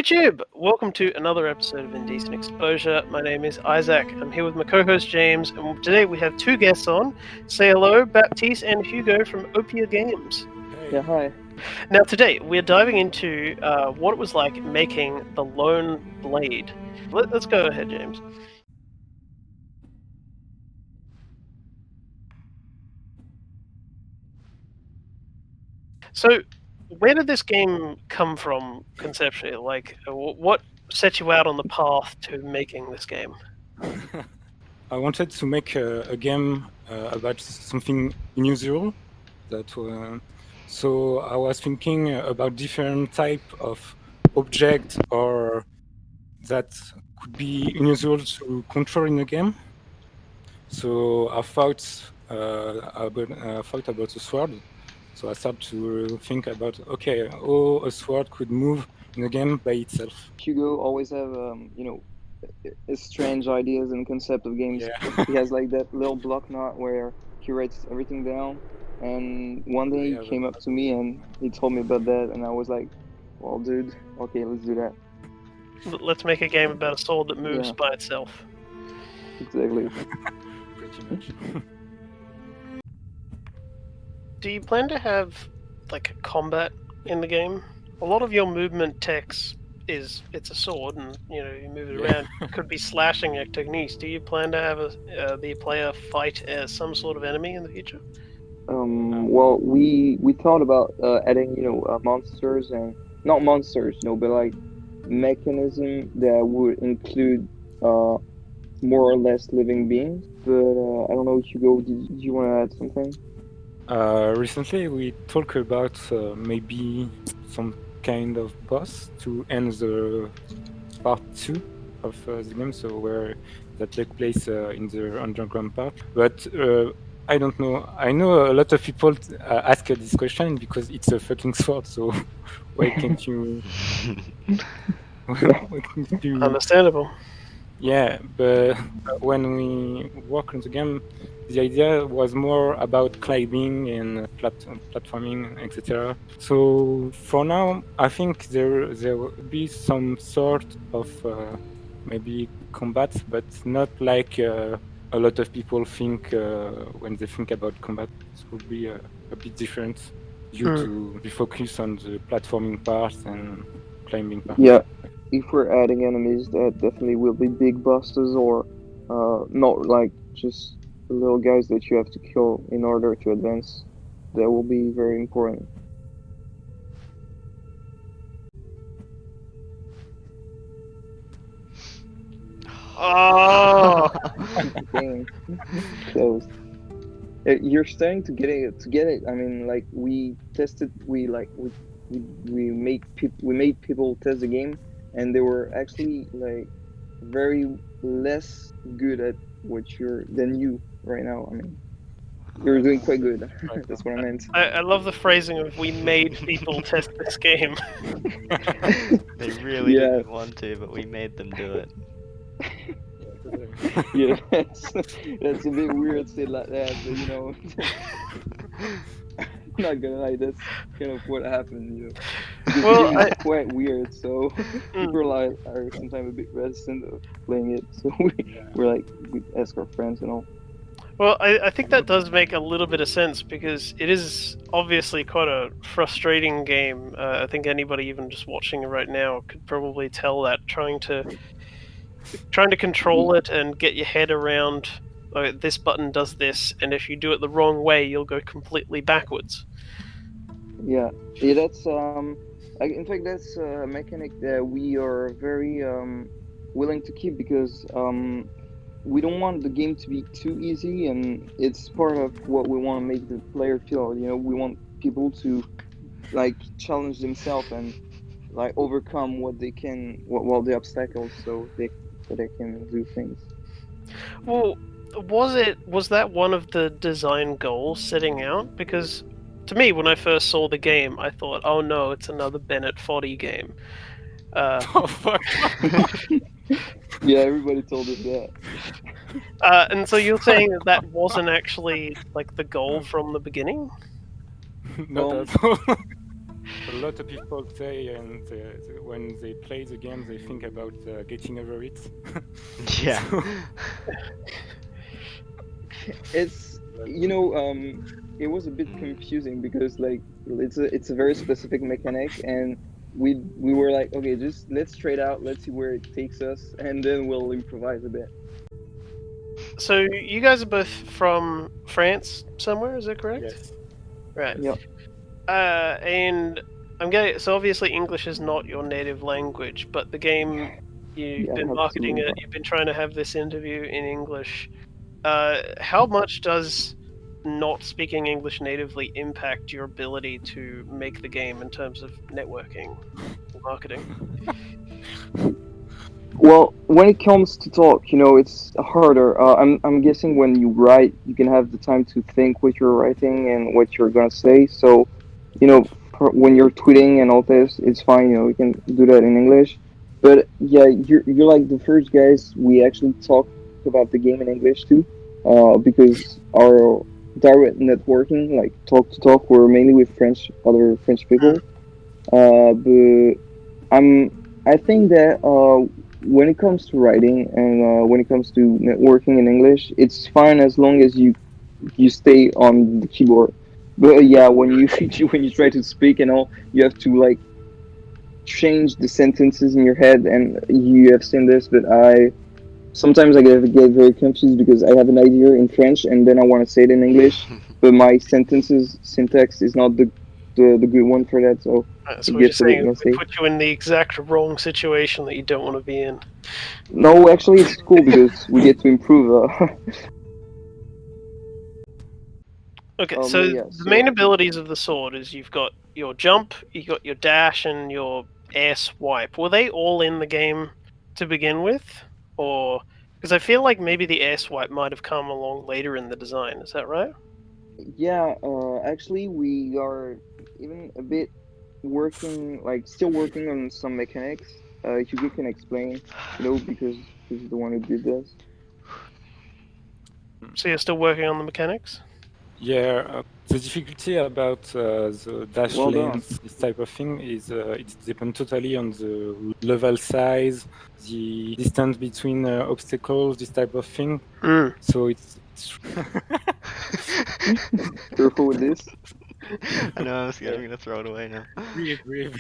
YouTube! Welcome to another episode of Indecent Exposure. My name is Isaac. I'm here with my co-host James, and today we have two guests on. Say hello, Baptiste and Hugo from Opia Games. Hey. Yeah, hi. Now today we're diving into what it was like making the Lone Blade. Let's go ahead, James. So, where did this game come from conceptually? Like, what set you out on the path to making this game? I wanted to make a game about something unusual. So I was thinking about different type of object or that could be unusual to control in a game. So I thought about a sword. So I started to think about how a sword could move in a game by itself. Hugo always have strange ideas and concept of games. Yeah. He has like that little block note where he writes everything down. And one day he came up to me and he told me about that, and I was like, "Well, dude, okay, let's do that." Let's make a game about a sword that moves Yeah. by itself. Exactly. Pretty much. Do you plan to have like combat in the game? A lot of your movement text it's a sword, and you move it around. It could be slashing techniques. Do you plan to have the player fight as some sort of enemy in the future? Well, we thought about adding monsters, and not monsters, but like mechanism that would include more or less living beings. But I don't know, Hugo, did you want to add something? Recently, we talked about maybe some kind of boss to end the part 2 of the game, so where that take place in the underground part. But I don't know. I know a lot of people ask this question because it's a fucking sword. So why can't you? Why can't you? Understandable. Yeah, but when we work on the game, the idea was more about climbing and platforming, etc. So for now, I think there will be some sort of maybe combat, but not like a lot of people think when they think about combat. It will be a bit different due to the focus on the platforming part and climbing part. Yeah. If we're adding enemies, that definitely will be big bosses, or not like just the little guys that you have to kill in order to advance. That will be very important. Oh, Dang. Close. You're starting to get it. I mean, like we tested, we made people test the game, and they were actually like very less good at than you right now. I mean, you're doing quite good. That's what I meant. I love the phrasing of "we made people test this game." They really Yeah. didn't want to, but we made them do it. Yeah, that's a bit weird to say like that, but I'm not gonna lie, that's kind of what happened, The Well, game is quite weird, so people are sometimes a bit reticent of playing it, so we ask our friends and all. Well, I think that does make a little bit of sense because it is obviously quite a frustrating game. I think anybody even just watching it right now could probably tell that trying to control it and get your head around this button does this, and if you do it the wrong way, you'll go completely backwards. Yeah, that's in fact that's a mechanic that we are very willing to keep because we don't want the game to be too easy, and it's part of what we want to make the player feel. We want people to like challenge themselves and like overcome what they can, the obstacles, so they can do things. Well, was that one of the design goals setting out? Because to me, when I first saw the game, I thought, "Oh no, it's another Bennett Foddy game." Oh fuck! Yeah, everybody told us that. And so you're saying that wasn't actually like the goal from the beginning? Not at all. A lot of people say, and when they play the game, they think about getting over it. Yeah. So, It's but, it was a bit confusing because like it's a very specific mechanic, and we were like, okay, just let's trade out, let's see where it takes us, and then we'll improvise a bit. So you guys are both from France somewhere, is that correct? yes. Right. Yep. And I'm getting so obviously English is not your native language, but the game you've Yeah, I been have marketing to. it, you've been trying to have this interview in English. How much does not speaking English natively impact your ability to make the game in terms of networking and marketing? Well, when it comes to talk, it's harder. I'm guessing when you write, you can have the time to think what you're writing and what you're gonna say. So, when you're tweeting and all this, it's fine. You can do that in English. But yeah, you're like the first guys we actually talk about the game in English too, because our direct networking, like talk to talk, were mainly with other French Hmm. people. But I think that when it comes to writing and when it comes to networking in English, it's fine as long as you stay on the keyboard. But yeah, when you when you try to speak and all, you have to like change the sentences in your head. And you have seen this, but I sometimes I get very confused because I have an idea in French and then I want to say it in English, but my sentences syntax is not the good one for that, so So it what you're gets a bit saying is we messy. put you in the exact wrong situation that you don't want to be in. No, actually, it's cool because we get to improve. Okay, But so yeah, the main so abilities of the sword is you've got your jump, you got your dash, and your air swipe. Were they all in the game to begin with, or because I feel like maybe the air swipe might have come along later in the design? Is that right? yeah, actually, we are even a bit working, like still working on some mechanics. Hugo can explain, because he's the one who did this. So you're still working on the mechanics. Yeah, the difficulty about the dash Well done. lanes, this type of thing, is it depends totally on the level size, the distance between obstacles, this type of thing. Mm. So it's Careful with this. I know, I'm scared I'm gonna throw it away now. breathe.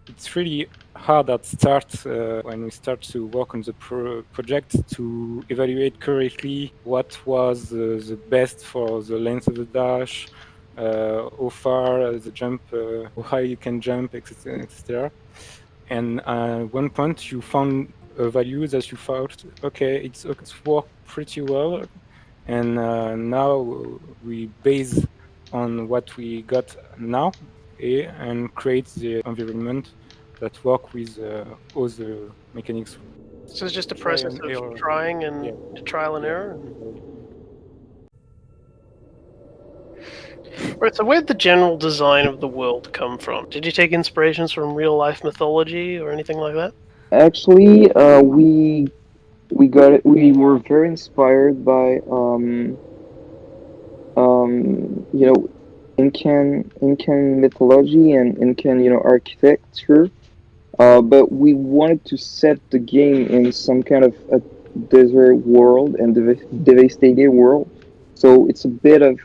It's really hard at start when we start to work on the project to evaluate correctly what was the best for the length of the dash, how far the jump, how high you can jump, etc., etc. And at one point you found a value that you thought, okay, it's worked pretty well, and now we base on what we got now and create the environment that work with all the mechanics. So it's just a Try process and of error. trying Yeah, and trial and yeah. error. Right. So where'd the general design of the world come from? Did you take inspirations from real life mythology or anything like that? Actually, we got it. We were very inspired by you know Incan mythology and Incan architecture. But we wanted to set the game in some kind of a desert world and devastated world. So it's a bit of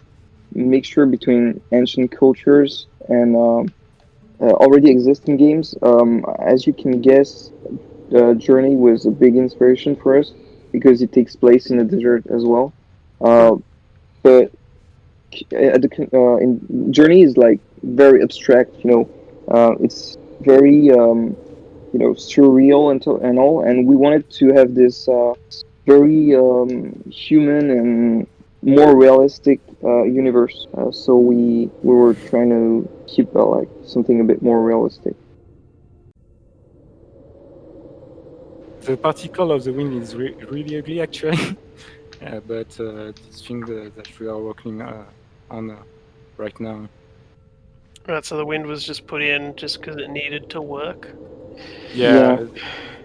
mixture between ancient cultures and already existing games. As you can guess, Journey was a big inspiration for us because it takes place in the desert as well. Hmm. Uh, but in Journey is like very abstract. It's very surreal and all, and we wanted to have this very human and more realistic universe. So we were trying to keep like something a bit more realistic. The particle of the wind is really ugly, actually. But this thing that we are working on right now. Right. So the wind was just put in just because it needed to work. Yeah, Yeah,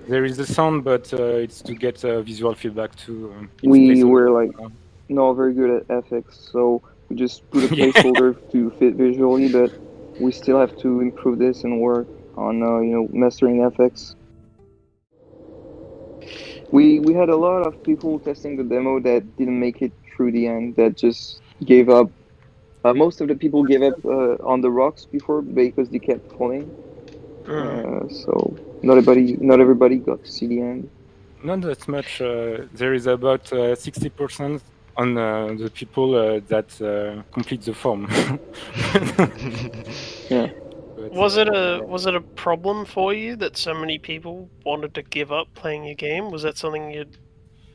there is the sound, but it's to get visual feedback too. It's we were placeholder. like not very good at FX, so we just put a Yeah, placeholder to fit visually, but we still have to improve this and work on mastering FX. We had a lot of people testing the demo that didn't make it through the end, that just gave up. Most of the people gave up on the rocks before because they kept falling. So not everybody got to see the end. Not that much. There is about 60% on the people that complete the form. Yeah. But, Was it a problem for you that so many people wanted to give up playing your game? Was that something that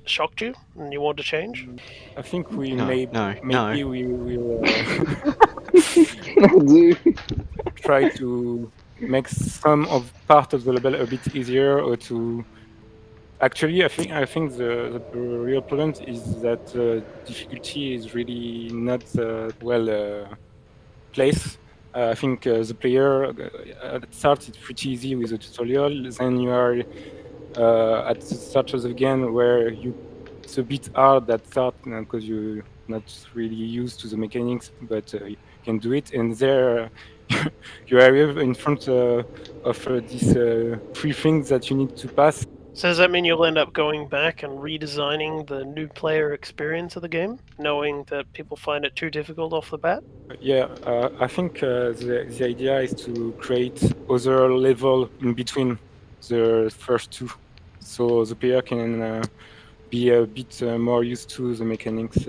shocked you and you wanted to change? I think we No, no. maybe we will Dude. try to make some of part of the level a bit easier, or to actually I think the real problem is that difficulty is really not well placed. I think the player at start it's pretty easy with the tutorial. Then you are at the start of the game where it's a bit hard at start because you're not really used to the mechanics, but you can do it. And there you arrive in front of these three things that you need to pass. So does that mean you'll end up going back and redesigning the new player experience of the game, knowing that people find it too difficult off the bat? Yeah, I think the idea is to create other level in between the first two, so the player can be a bit more used to the mechanics.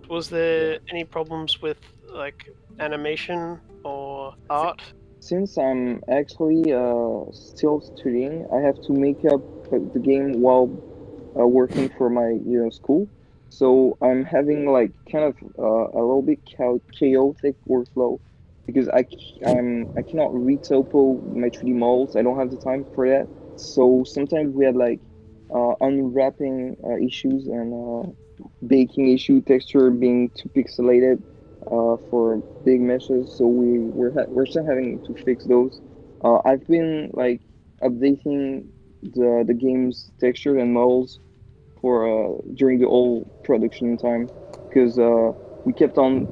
Was there any problems with like animation or art? Since I'm actually still studying, I have to make up the game while working for my school. So I'm having like kind of a little bit chaotic workflow because I cannot retopo my 3D models. I don't have the time for that. So sometimes we had like unwrapping issues and baking issue, texture being too pixelated for big meshes. So we're still having to fix those. I've been like updating the game's texture and models for during the whole production time because we kept on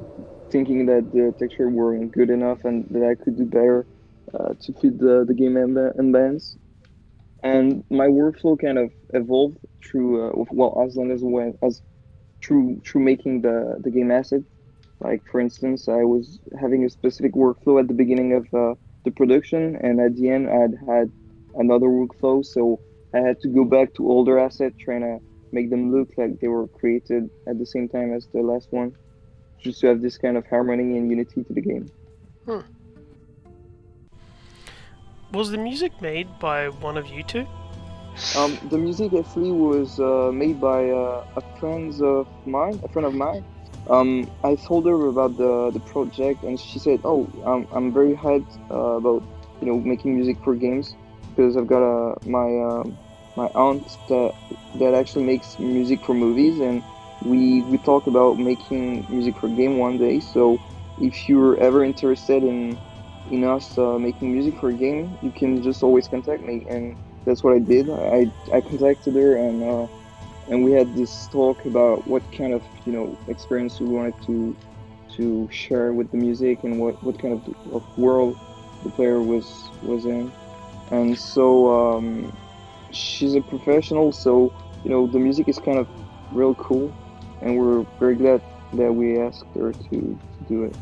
thinking that the texture weren't good enough and that I could do better to fit the game ambience. And my workflow kind of evolved through well, as long as through making the game asset. Like for instance, I was having a specific workflow at the beginning of the production, and at the end, I'd had another workflow. So I had to go back to older assets, trying to make them look like they were created at the same time as the last one, just to have this kind of harmony and unity to the game. Was the music made by one of you two? The music actually was made by a friend of mine. I told her about the project, and she said, "Oh, I'm very hyped about making music for games because I've got my aunt that actually makes music for movies, and we talked about making music for game one day. So if you're ever interested in us making music for a game, you can just always contact me." And that's what I did. I contacted her and we had this talk about what kind of experience we wanted to share with the music and what kind of world the player was in. And so she's a professional, so the music is kind of real cool, and we're very glad that we asked her to do it.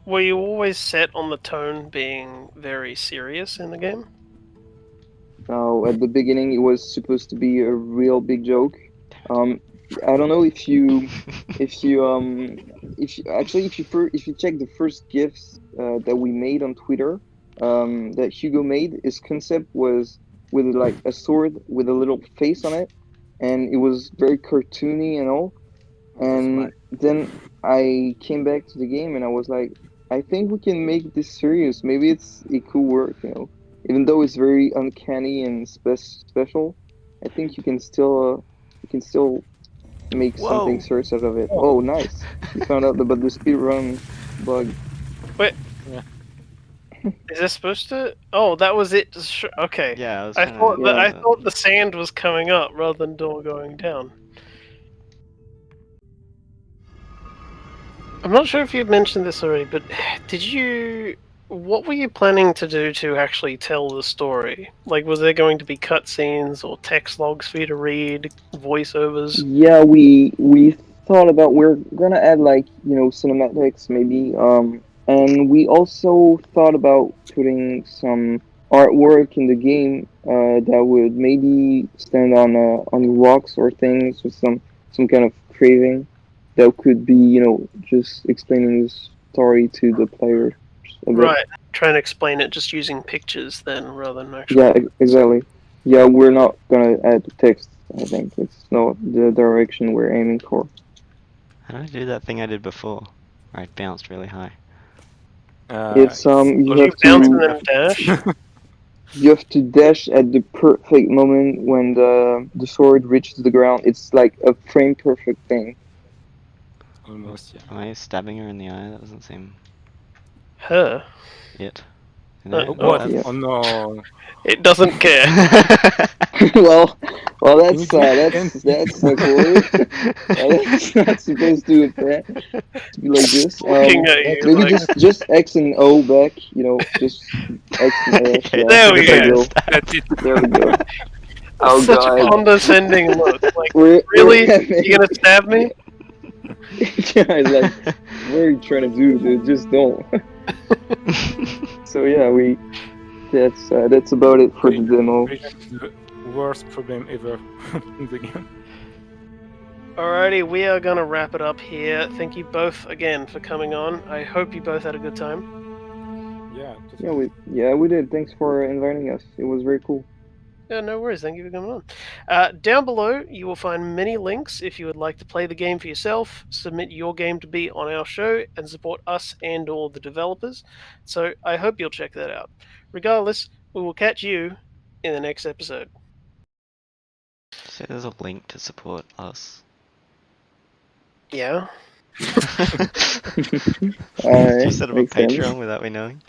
Were you always set on the tone being very serious in the game? At the beginning, it was supposed to be a real big joke. Um, I don't know if you actually if you check the first gifs that we made on Twitter, that Hugo made, his concept was with like a sword with a little face on it, and it was very cartoony and all. And then I came back to the game and I was like, I think we can make this serious. Maybe it could work. Even though it's very uncanny and special, I think you can still make something Whoa! serious out of it. Oh, nice! You found out about the speedrun bug. Wait, Yeah. is this supposed to? Oh, that was it. Okay. Yeah, I was I trying thought to. that I thought the sand was coming up rather than door going down. I'm not sure if you mentioned this already, but what were you planning to do to actually tell the story? Like, was there going to be cutscenes or text logs for you to read, voiceovers? Yeah, we thought about we're gonna add like cinematics maybe, and we also thought about putting some artwork in the game that would maybe stand on rocks or things with some kind of craving that could be just explaining the story to the player a bit. Right, trying to explain it just using pictures then, rather than Yeah, actually. exactly. Yeah, we're not gonna add the text. I think it's not the direction we're aiming for. How did I do that thing I did before? Where I bounced really high. It's It's you You have bounce to and then dash? dash at the perfect moment when the sword reaches the ground. It's like a frame perfect thing. almost, yeah. Am I stabbing her in the eye? That doesn't seem Her. it. Oh, What? Yeah. Oh no. it doesn't care. well, well, Can you do it again, that's please? awkward. That's not supposed to be like this. Looking at you Maybe like, just X and O back. Just X and S. Okay, Yeah, there we there go. we go. That's it. There we go. That's Oh such a God, condescending look. Like, we're really? having. You gonna stab me? Yeah, like, what are you trying to do, dude? Just don't. So yeah, that's about it for the demo. Vision is the worst problem ever in the game. Alrighty, we are gonna wrap it up here. Thank you both again for coming on. I hope you both had a good time. Yeah, Yeah, we did. Thanks for inviting us. It was very cool. Yeah, no worries. Thank you for coming on. Down below, you will find many links if you would like to play the game for yourself, submit your game to be on our show, and support us and/or the developers. So I hope you'll check that out. Regardless, we will catch you in the next episode. Say there's a link to support us. Yeah. Did you Alright, set up a makes sense. Patreon without me knowing?